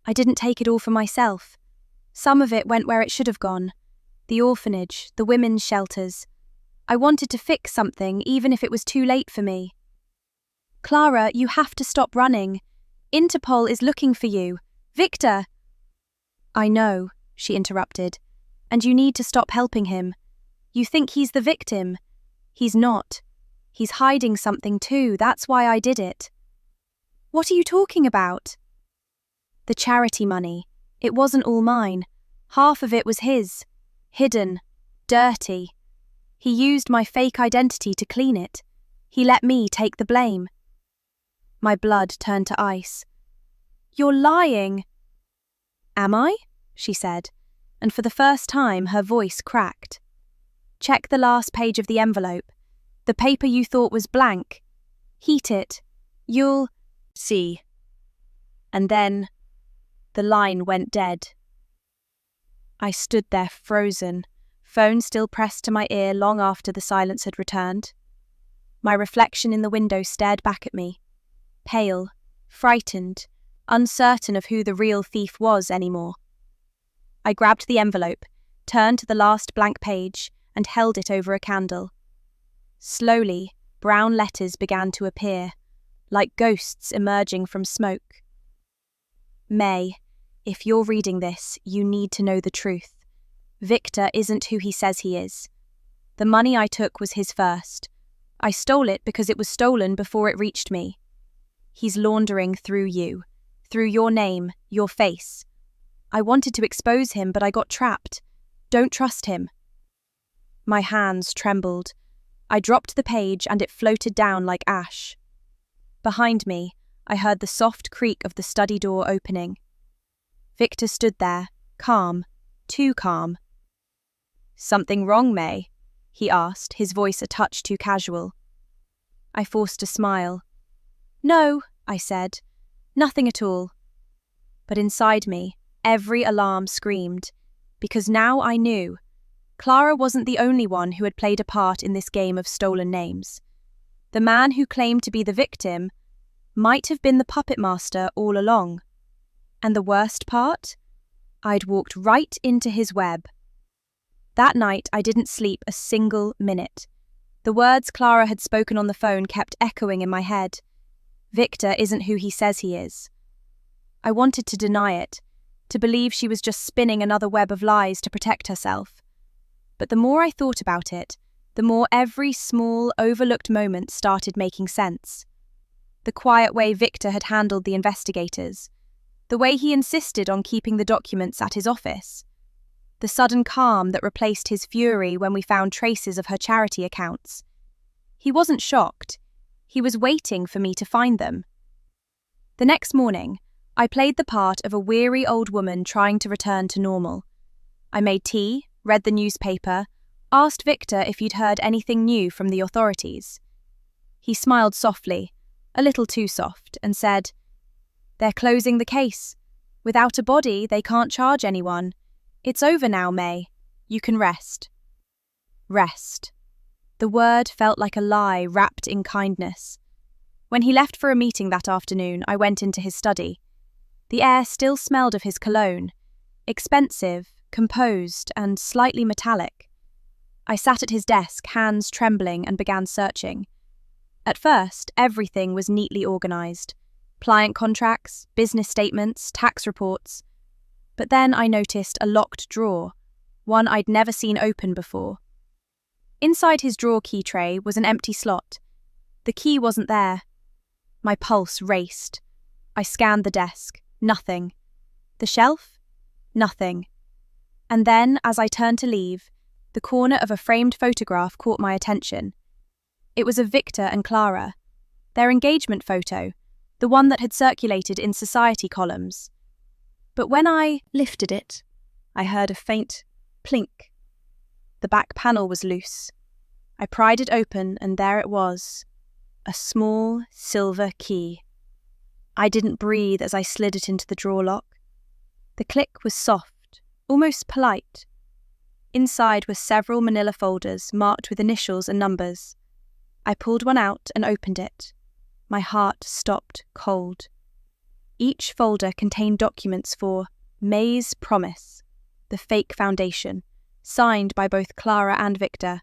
I didn't take it all for myself. Some of it went where it should have gone. The orphanage, the women's shelters. I wanted to fix something, even if it was too late for me." "Clara, you have to stop running. Interpol is looking for you. Victor!" "I know," she interrupted. "And you need to stop helping him. You think he's the victim. He's not. He's hiding something too, that's why I did it." "What are you talking about?" "The charity money. It wasn't all mine. Half of it was his. Hidden. Dirty. He used my fake identity to clean it. He let me take the blame." My blood turned to ice. "You're lying." "Am I?" she said, and for the first time her voice cracked. "Check the last page of the envelope. The paper you thought was blank. Heat it. You'll see." And then the line went dead. I stood there frozen, phone still pressed to my ear long after the silence had returned. My reflection in the window stared back at me, pale, frightened, uncertain of who the real thief was anymore. I grabbed the envelope, turned to the last blank page, and held it over a candle. Slowly, brown letters began to appear, like ghosts emerging from smoke. "May, if you're reading this, you need to know the truth. Victor isn't who he says he is. The money I took was his first. I stole it because it was stolen before it reached me. He's laundering through you, through your name, your face. I wanted to expose him, but I got trapped. Don't trust him." My hands trembled. I dropped the page and it floated down like ash. Behind me, I heard the soft creak of the study door opening. Victor stood there, calm, too calm. "Something wrong, May?" he asked, his voice a touch too casual. I forced a smile. "No," I said, "nothing at all." But inside me, every alarm screamed, because now I knew Clara wasn't the only one who had played a part in this game of stolen names. The man who claimed to be the victim might have been the puppet master all along. And the worst part? I'd walked right into his web. That night I didn't sleep a single minute. The words Clara had spoken on the phone kept echoing in my head. Victor isn't who he says he is. I wanted to deny it, to believe she was just spinning another web of lies to protect herself. But the more I thought about it, the more every small, overlooked moment started making sense. The quiet way Victor had handled the investigators, the way he insisted on keeping the documents at his office, the sudden calm that replaced his fury when we found traces of her charity accounts. He wasn't shocked. He was waiting for me to find them. The next morning, I played the part of a weary old woman trying to return to normal. I made tea, read the newspaper, asked Victor if he'd heard anything new from the authorities. He smiled softly, a little too soft, and said, "They're closing the case. Without a body, they can't charge anyone. It's over now, May. You can rest." Rest. The word felt like a lie wrapped in kindness. When he left for a meeting that afternoon, I went into his study. The air still smelled of his cologne, expensive, composed, and slightly metallic. I sat at his desk, hands trembling, and began searching. At first, everything was neatly organized. Client contracts, business statements, tax reports. But then I noticed a locked drawer, one I'd never seen open before. Inside his drawer key tray was an empty slot. The key wasn't there. My pulse raced. I scanned the desk. Nothing. The shelf? Nothing. And then, as I turned to leave, the corner of a framed photograph caught my attention. It was of Victor and Clara, their engagement photo, the one that had circulated in society columns. But when I lifted it, I heard a faint plink. The back panel was loose. I pried it open, and there it was, a small silver key. I didn't breathe as I slid it into the drawer lock. The click was soft, almost polite. Inside were several manila folders marked with initials and numbers. I pulled one out and opened it. My heart stopped cold. Each folder contained documents for May's Promise, the fake foundation, signed by both Clara and Victor.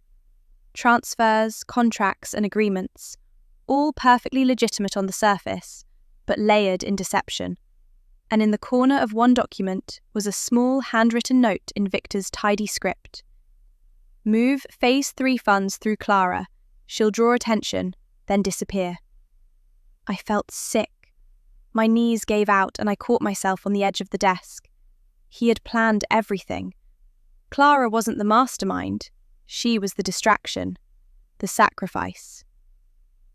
Transfers, contracts, and agreements, all perfectly legitimate on the surface, but layered in deception. And in the corner of one document was a small handwritten note in Victor's tidy script. "Move Phase 3 funds through Clara. She'll draw attention, then disappear." I felt sick. My knees gave out and I caught myself on the edge of the desk. He had planned everything. Clara wasn't the mastermind. She was the distraction, the sacrifice.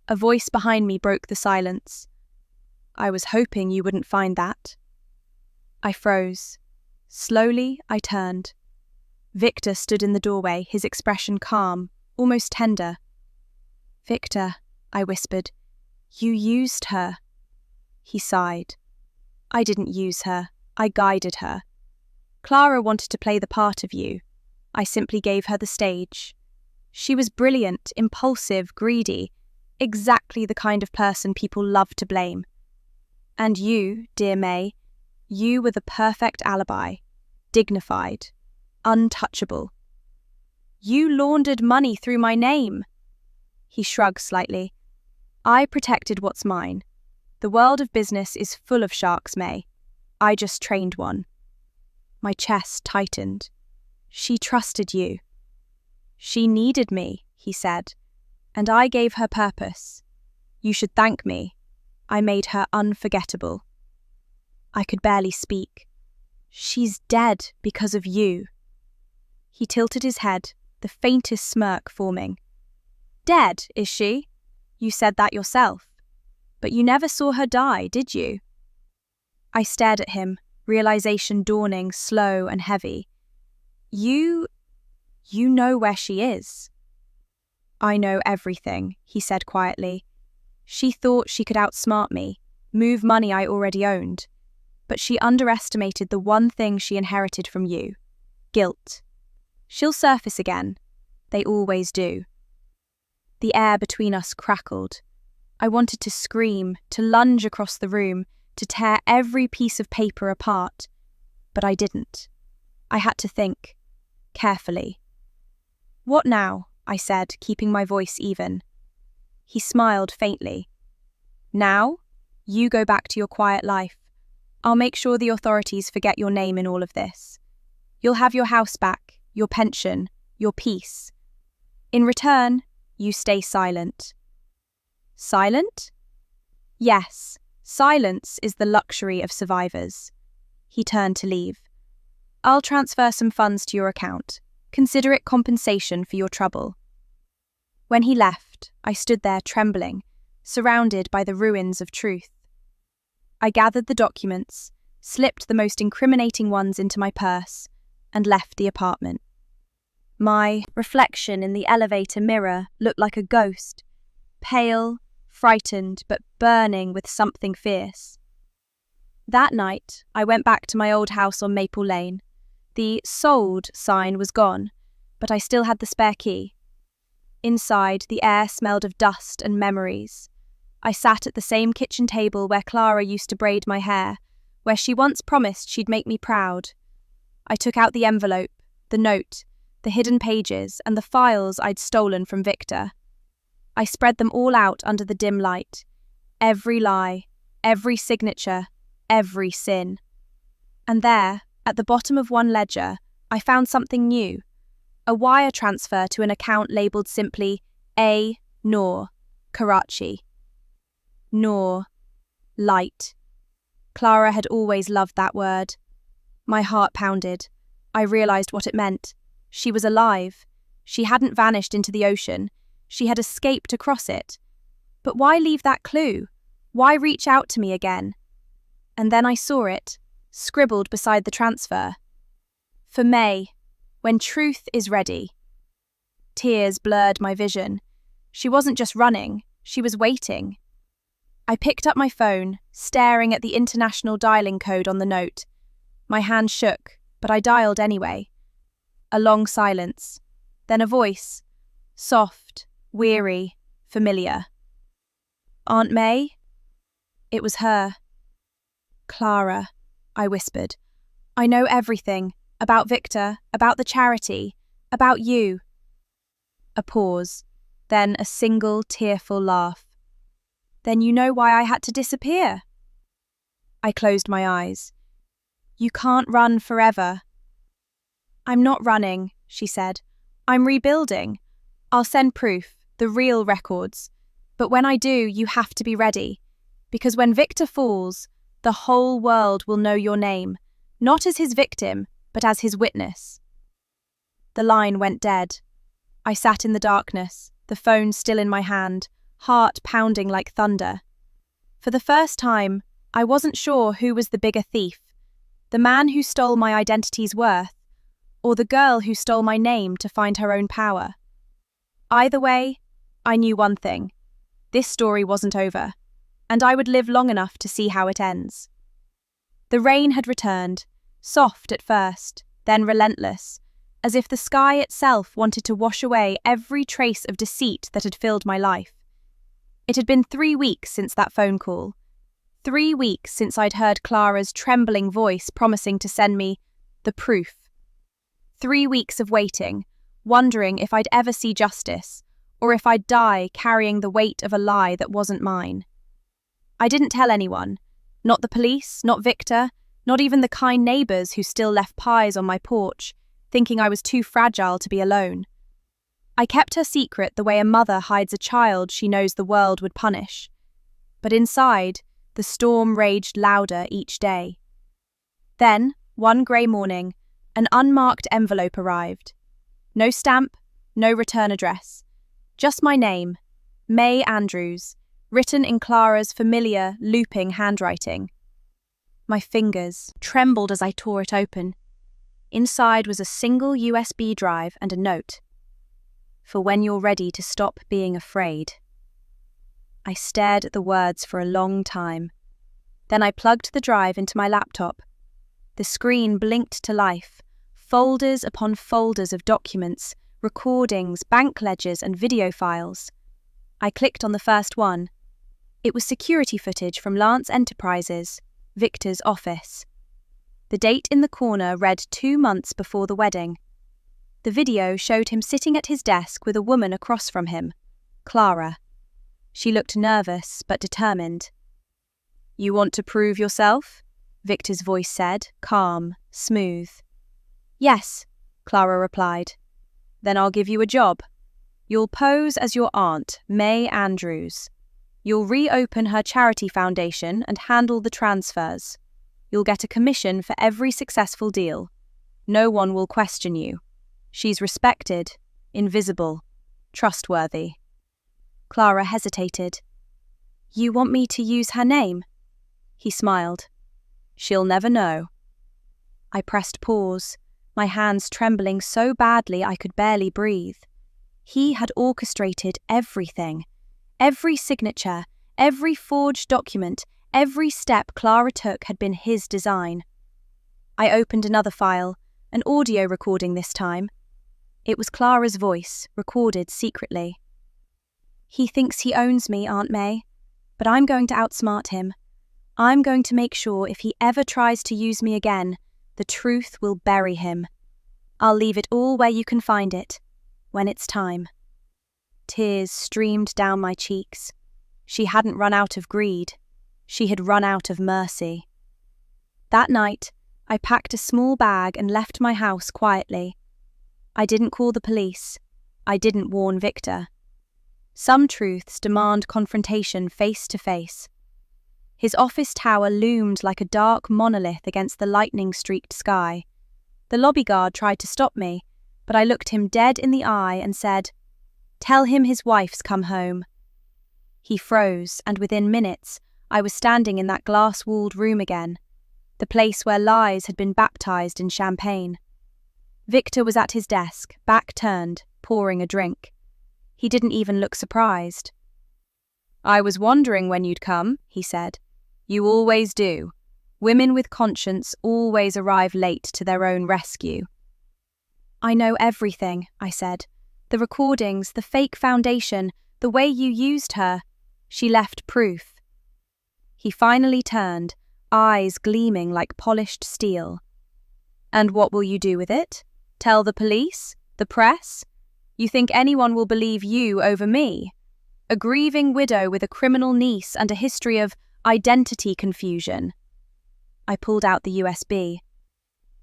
A voice behind me broke the silence. "I was hoping you wouldn't find that." I froze. Slowly, I turned. Victor stood in the doorway, his expression calm, almost tender. "Victor," I whispered, "you used her." He sighed. "I didn't use her. I guided her. Clara wanted to play the part of you. I simply gave her the stage. She was brilliant, impulsive, greedy, exactly the kind of person people love to blame. And you, dear May, you were the perfect alibi, dignified, untouchable. You laundered money through my name." He shrugged slightly. "I protected what's mine. The world of business is full of sharks, May. I just trained one." My chest tightened. "She trusted you." "She needed me," he said, "and I gave her purpose. You should thank me. I made her unforgettable." I could barely speak. "She's dead because of you." He tilted his head, the faintest smirk forming. "Dead, is she? You said that yourself. But you never saw her die, did you?" I stared at him, realization dawning slow and heavy. You know where she is." "I know everything," he said quietly. "She thought she could outsmart me, move money I already owned. But she underestimated the one thing she inherited from you: guilt. She'll surface again. They always do." The air between us crackled. I wanted to scream, to lunge across the room, to tear every piece of paper apart. But I didn't. I had to think, carefully. "What now?" I said, keeping my voice even. He smiled faintly. "Now, you go back to your quiet life. I'll make sure the authorities forget your name in all of this. You'll have your house back, your pension, your peace. In return, you stay silent. Silent? Yes, silence is the luxury of survivors. He turned to leave. I'll transfer some funds to your account. Consider it compensation for your trouble. When he left, I stood there trembling, surrounded by the ruins of truth. I gathered the documents, slipped the most incriminating ones into my purse, and left the apartment. My reflection in the elevator mirror looked like a ghost, pale, frightened, but burning with something fierce. That night, I went back to my old house on Maple Lane. The "sold" sign was gone, but I still had the spare key. Inside, the air smelled of dust and memories. I sat at the same kitchen table where Clara used to braid my hair, where she once promised she'd make me proud. I took out the envelope, the note, the hidden pages, and the files I'd stolen from Victor. I spread them all out under the dim light. Every lie, every signature, every sin. And there, at the bottom of one ledger, I found something new. A wire transfer to an account labelled simply A. Noor, Karachi. Noor. Light. Clara had always loved that word. My heart pounded. I realised what it meant. She was alive. She hadn't vanished into the ocean. She had escaped across it. But why leave that clue? Why reach out to me again? And then I saw it, scribbled beside the transfer. For May, when truth is ready. Tears blurred my vision. She wasn't just running, she was waiting. I picked up my phone, staring at the international dialing code on the note. My hand shook, but I dialed anyway. A long silence, then a voice, soft, weary, familiar. Aunt May? It was her. Clara, I whispered. I know everything, about Victor, about the charity, about you. A pause, then a single tearful laugh. Then you know why I had to disappear. I closed my eyes. You can't run forever. I'm not running, she said. I'm rebuilding. I'll send proof, the real records. But when I do, you have to be ready. Because when Victor falls, the whole world will know your name, not as his victim, but as his witness. The line went dead. I sat in the darkness, the phone still in my hand, heart pounding like thunder. For the first time, I wasn't sure who was the bigger thief, the man who stole my identity's worth, or the girl who stole my name to find her own power. Either way, I knew one thing. This story wasn't over, and I would live long enough to see how it ends. The rain had returned, soft at first, then relentless, as if the sky itself wanted to wash away every trace of deceit that had filled my life. It had been 3 weeks since that phone call. 3 weeks since I'd heard Clara's trembling voice promising to send me the proof. 3 weeks of waiting, wondering if I'd ever see justice, or if I'd die carrying the weight of a lie that wasn't mine. I didn't tell anyone, not the police, not Victor, not even the kind neighbours who still left pies on my porch, thinking I was too fragile to be alone. I kept her secret the way a mother hides a child she knows the world would punish. But inside, the storm raged louder each day. Then, one grey morning, an unmarked envelope arrived. No stamp, no return address. Just my name, May Andrews, written in Clara's familiar, looping handwriting. My fingers trembled as I tore it open. Inside was a single USB drive and a note. For when you're ready to stop being afraid. I stared at the words for a long time. Then I plugged the drive into my laptop. The screen blinked to life, folders upon folders of documents, recordings, bank ledgers, and video files. I clicked on the first one. It was security footage from Lance Enterprises, Victor's office. The date in the corner read 2 months before the wedding. The video showed him sitting at his desk with a woman across from him, Clara. She looked nervous but determined. You want to prove yourself? Victor's voice said, calm, smooth. Yes, Clara replied. Then I'll give you a job. You'll pose as your aunt, May Andrews. You'll reopen her charity foundation and handle the transfers. You'll get a commission for every successful deal. No one will question you. She's respected, invisible, trustworthy. Clara hesitated. You want me to use her name? He smiled. She'll never know. I pressed pause, my hands trembling so badly I could barely breathe. He had orchestrated everything. Every signature, every forged document, every step Clara took had been his design. I opened another file, an audio recording this time. It was Clara's voice, recorded secretly. He thinks he owns me, Aunt May, but I'm going to outsmart him. I'm going to make sure if he ever tries to use me again, the truth will bury him. I'll leave it all where you can find it, when it's time. Tears streamed down my cheeks. She hadn't run out of greed. She had run out of mercy. That night, I packed a small bag and left my house quietly. I didn't call the police. I didn't warn Victor. Some truths demand confrontation face to face. His office tower loomed like a dark monolith against the lightning-streaked sky. The lobby guard tried to stop me, but I looked him dead in the eye and said, "Tell him his wife's come home." He froze, and within minutes, I was standing in that glass-walled room again, the place where lies had been baptized in champagne. Victor was at his desk, back turned, pouring a drink. He didn't even look surprised. "I was wondering when you'd come," he said. "You always do. Women with conscience always arrive late to their own rescue." "I know everything," I said. "The recordings, the fake foundation, the way you used her. She left proof." He finally turned, eyes gleaming like polished steel. "And what will you do with it? Tell the police? The press? You think anyone will believe you over me? A grieving widow with a criminal niece and a history of identity confusion." I pulled out the USB.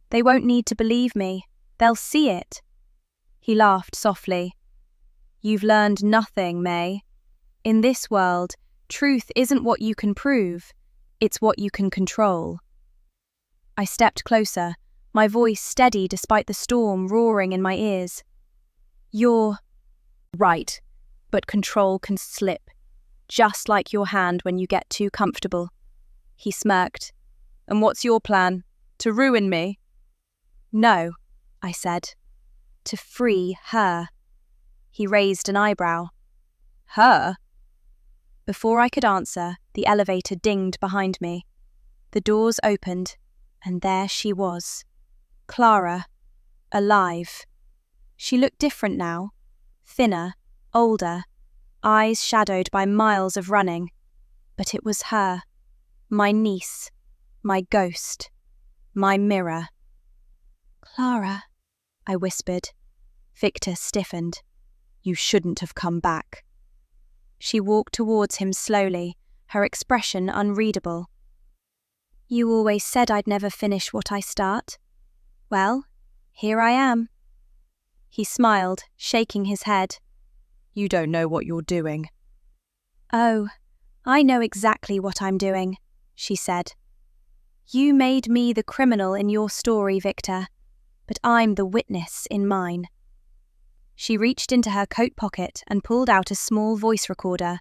"They won't need to believe me. They'll see it." He laughed softly. "You've learned nothing, May. In this world, truth isn't what you can prove, it's what you can control." I stepped closer, my voice steady despite the storm roaring in my ears. "You're right, but control can slip, just like your hand when you get too comfortable." He smirked. "And what's your plan? To ruin me?" "No," I said. "To free her." He raised an eyebrow. "Her?" Before I could answer, the elevator dinged behind me. The doors opened, and there she was. Clara, alive. She looked different now, thinner, older, eyes shadowed by miles of running. But it was her, my niece, my ghost, my mirror. "Clara," I whispered. Victor stiffened. "You shouldn't have come back." She walked towards him slowly, her expression unreadable. "You always said I'd never finish what I start. Well, here I am." He smiled, shaking his head. "You don't know what you're doing." "Oh, I know exactly what I'm doing," she said. "You made me the criminal in your story, Victor, but I'm the witness in mine." She reached into her coat pocket and pulled out a small voice recorder.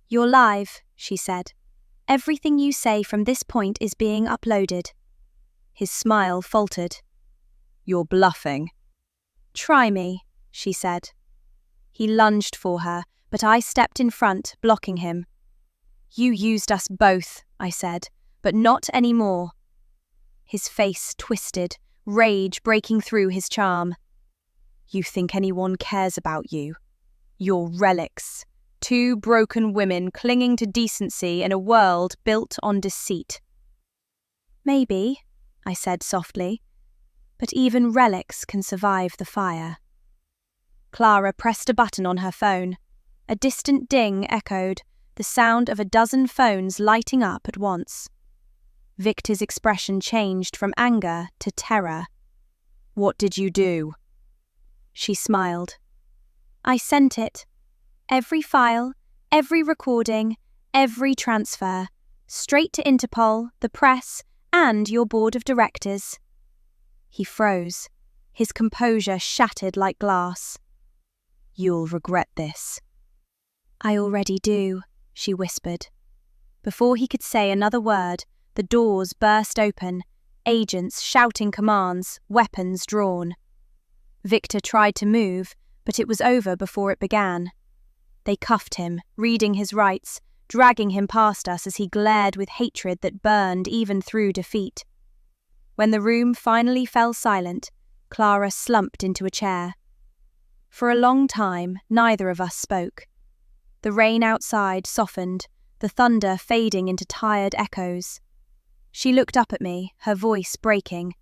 "You're live," she said. "Everything you say from this point is being uploaded." His smile faltered. "You're bluffing." "Try me," she said. He lunged for her, but I stepped in front, blocking him. "You used us both," I said, "but not anymore." His face twisted, rage breaking through his charm. "You think anyone cares about you? You're relics. Two broken women clinging to decency in a world built on deceit." "Maybe," I said softly, "but even relics can survive the fire." Clara pressed a button on her phone. A distant ding echoed, the sound of a dozen phones lighting up at once. Victor's expression changed from anger to terror. "What did you do?" She smiled. I sent it. Every file, every recording, every transfer, straight to Interpol, the press, and your board of directors. He froze, his composure shattered like glass. You'll regret this. I already do, she whispered. Before he could say another word, the doors burst open, agents shouting commands, weapons drawn. Victor tried to move, but it was over before it began. They cuffed him, reading his rights, dragging him past us as he glared with hatred that burned even through defeat. When the room finally fell silent, Clara slumped into a chair. For a long time, neither of us spoke. The rain outside softened, the thunder fading into tired echoes. She looked up at me, her voice breaking.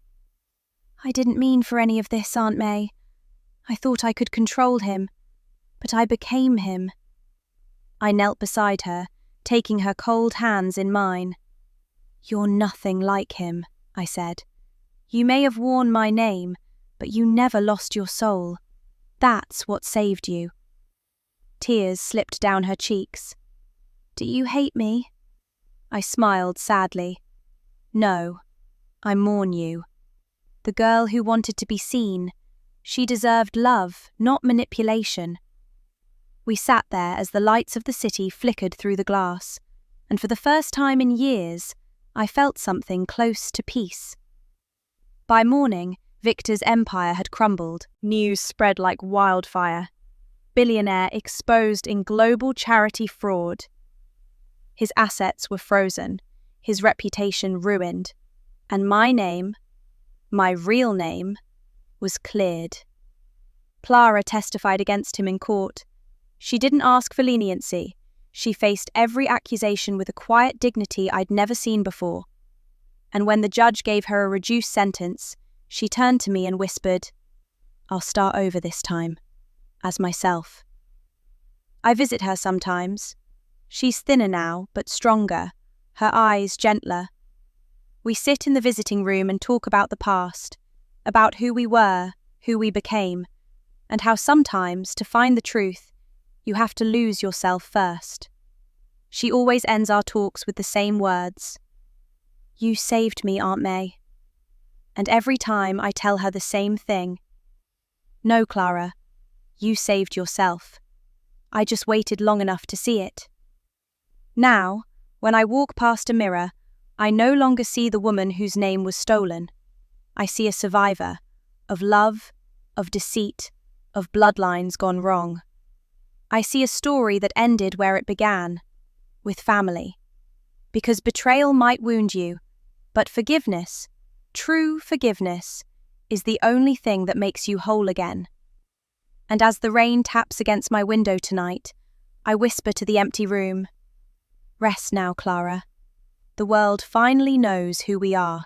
I didn't mean for any of this, Aunt May. I thought I could control him, but I became him. I knelt beside her, taking her cold hands in mine. You're nothing like him, I said. You may have worn my name, but you never lost your soul. That's what saved you. Tears slipped down her cheeks. Do you hate me? I smiled sadly. No, I mourn you. The girl who wanted to be seen. She deserved love, not manipulation. We sat there as the lights of the city flickered through the glass, and for the first time in years, I felt something close to peace. By morning, Victor's empire had crumbled. News spread like wildfire. Billionaire exposed in global charity fraud. His assets were frozen, his reputation ruined, and my name, my real name, was cleared. Clara testified against him in court. She didn't ask for leniency. She faced every accusation with a quiet dignity I'd never seen before. And when the judge gave her a reduced sentence, she turned to me and whispered, I'll start over this time, as myself. I visit her sometimes. She's thinner now, but stronger, her eyes gentler. We sit in the visiting room and talk about the past, about who we were, who we became, and how sometimes, to find the truth, you have to lose yourself first. She always ends our talks with the same words. You saved me, Aunt May. And every time I tell her the same thing. No, Clara, you saved yourself. I just waited long enough to see it. Now, when I walk past a mirror, I no longer see the woman whose name was stolen. I see a survivor of love, of deceit, of bloodlines gone wrong. I see a story that ended where it began, with family. Because betrayal might wound you, but forgiveness, true forgiveness, is the only thing that makes you whole again. And as the rain taps against my window tonight, I whisper to the empty room, Rest now, Clara. The world finally knows who we are.